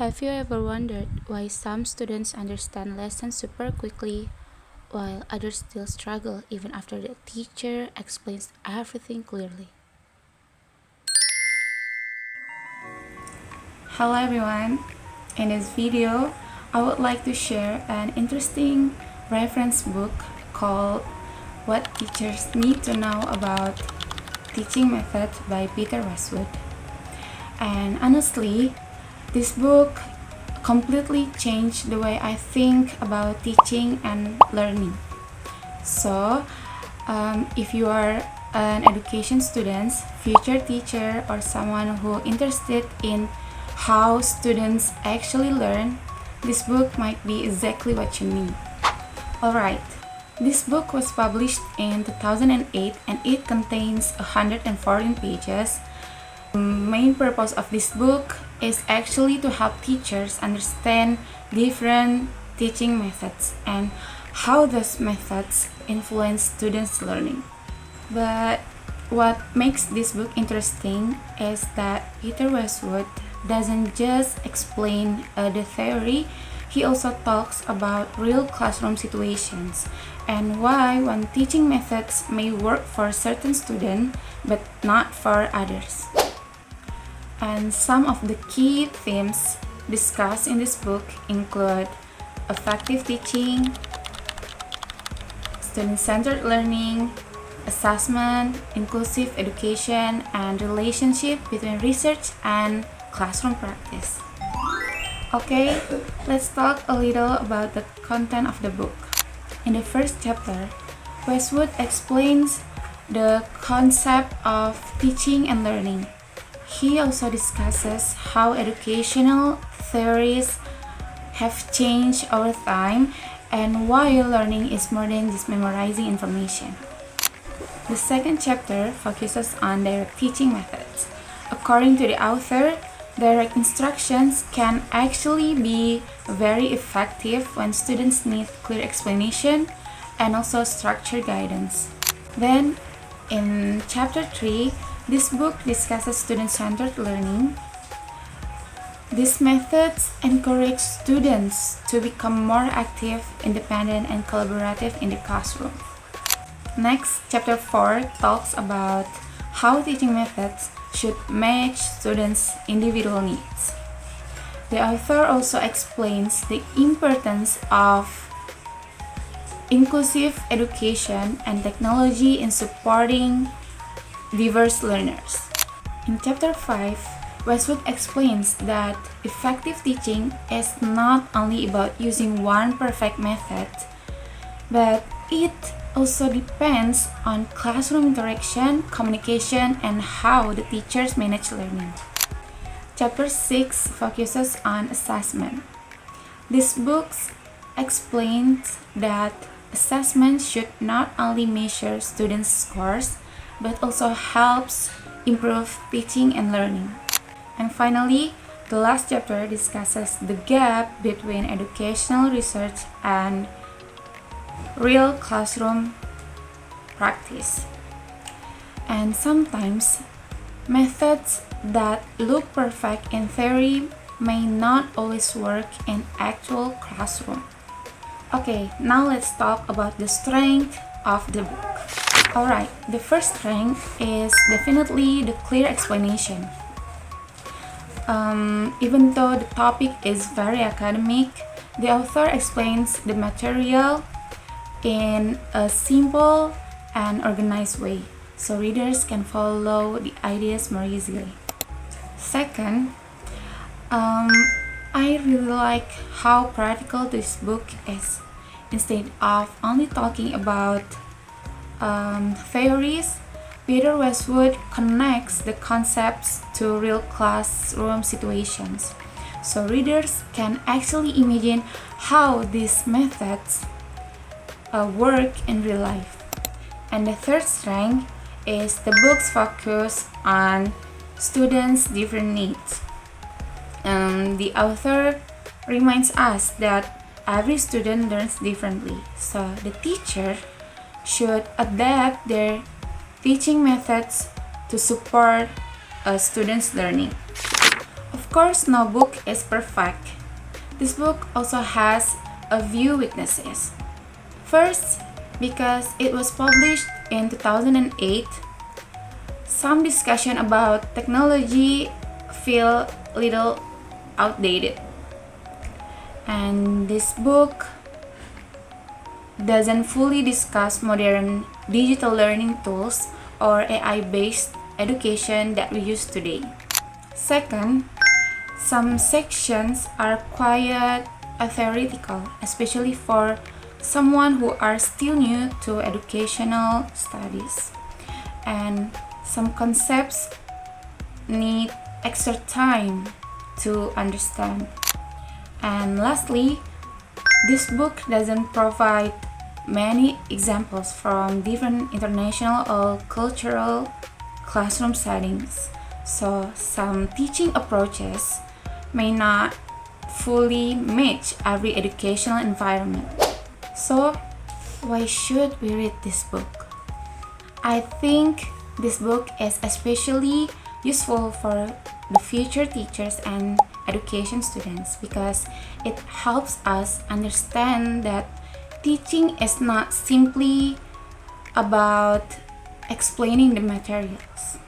Have you ever wondered why some students understand lessons super quickly while others still struggle even after the teacher explains everything clearly? Hello everyone. In this video, I would like to share an interesting reference book called What Teachers Need to Know About Teaching Method by Peter Westwood. And honestly, this book completely changed the way I think about teaching and learning. So, if you are an education student, future teacher, or someone who interested in how students actually learn, this book might be exactly what you need. Alright, this book was published in 2008 and it contains 114 pages. The main purpose of this book is actually to help teachers understand different teaching methods and how those methods influence students' learning. But what makes this book interesting is that Peter Westwood doesn't just explain the theory, he also talks about real classroom situations and why one teaching methods may work for certain students but not for others. And some of the key themes discussed in this book include effective teaching, student-centered learning, assessment, inclusive education, and relationship between research and classroom practice. Okay, let's talk a little about the content of the book. In the first chapter, Westwood explains the concept of teaching and learning. He also discusses how educational theories have changed over time and why learning is more than just memorizing information. The second chapter focuses on direct teaching methods. According to the author, direct instructions can actually be very effective when students need clear explanation and also structured guidance. Then, in chapter 3, this book discusses student-centered learning. These methods encourage students to become more active, independent, and collaborative in the classroom. Next, chapter 4 talks about how teaching methods should match students' individual needs. The author also explains the importance of inclusive education and technology in supporting diverse learners. In chapter 5, Westwood explains that effective teaching is not only about using one perfect method, but it also depends on classroom interaction, communication, and how the teachers manage learning. Chapter 6 focuses on assessment. This book explains that assessment should not only measure students' scores, but also helps improve teaching and learning. And finally, the last chapter discusses the gap between educational research and real classroom practice. And sometimes, methods that look perfect in theory may not always work in actual classroom. Okay, now let's talk about the strength of the book. Alright, the first strength is definitely the clear explanation. Even though the topic is very academic, the author explains the material in a simple and organized way, so readers can follow the ideas more easily. Second, I really like how practical this book is. Instead of only talking about theories, Peter Westwood connects the concepts to real classroom situations, so readers can actually imagine how these methods work in real life. And the third strength is the book's focus on students' different needs. The author reminds us that every student learns differently, so the teacher should adapt their teaching methods to support a student's learning. Of Of course, no book is perfect. This book also has a few weaknesses. First, because it was published in 2008, some discussion about technology feel a little outdated. And this book doesn't fully discuss modern digital learning tools or AI-based education that we use today. Second, some sections are quite theoretical, especially for someone who are still new to educational studies. And some concepts need extra time to understand. And lastly, this book doesn't provide many examples from different international or cultural classroom settings, so some teaching approaches may not fully match every educational environment. So, why should we read this book? I think this book is especially useful for the future teachers and education students because it helps us understand that teaching is not simply about explaining the materials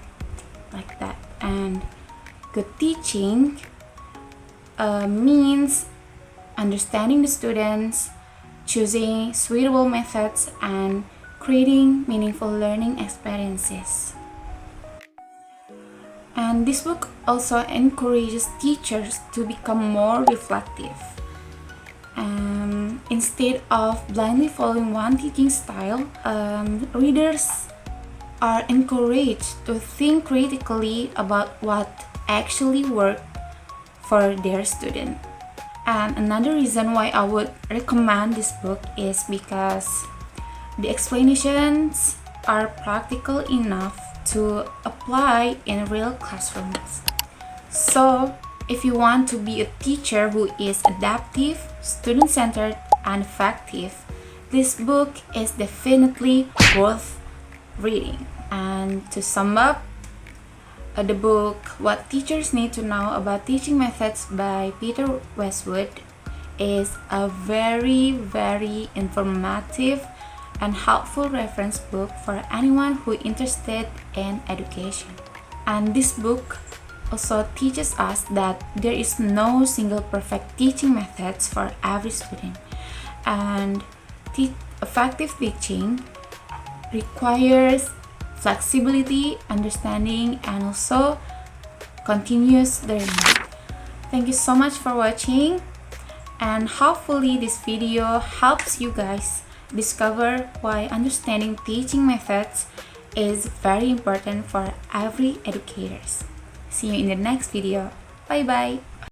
like that, and good teaching means understanding the students, choosing suitable methods, and creating meaningful learning experiences. And this book also encourages teachers to become more reflective. Instead of blindly following one teaching style, readers are encouraged to think critically about what actually worked for their student. And another reason why I would recommend this book is because the explanations are practical enough to apply in real classrooms. So, if you want to be a teacher who is adaptive, student-centered, and effective, this book is definitely worth reading. And to sum up, the book What Teachers Need to Know About Teaching Methods by Peter Westwood is a very informative and helpful reference book for anyone who is interested in education. And this book also teaches us that there is no single perfect teaching methods for every student, and effective teaching requires flexibility, understanding, and also continuous learning. Thank you so much for watching, and hopefully this video helps you guys discover why understanding teaching methods is very important for every educators. See you in the next video. Bye bye.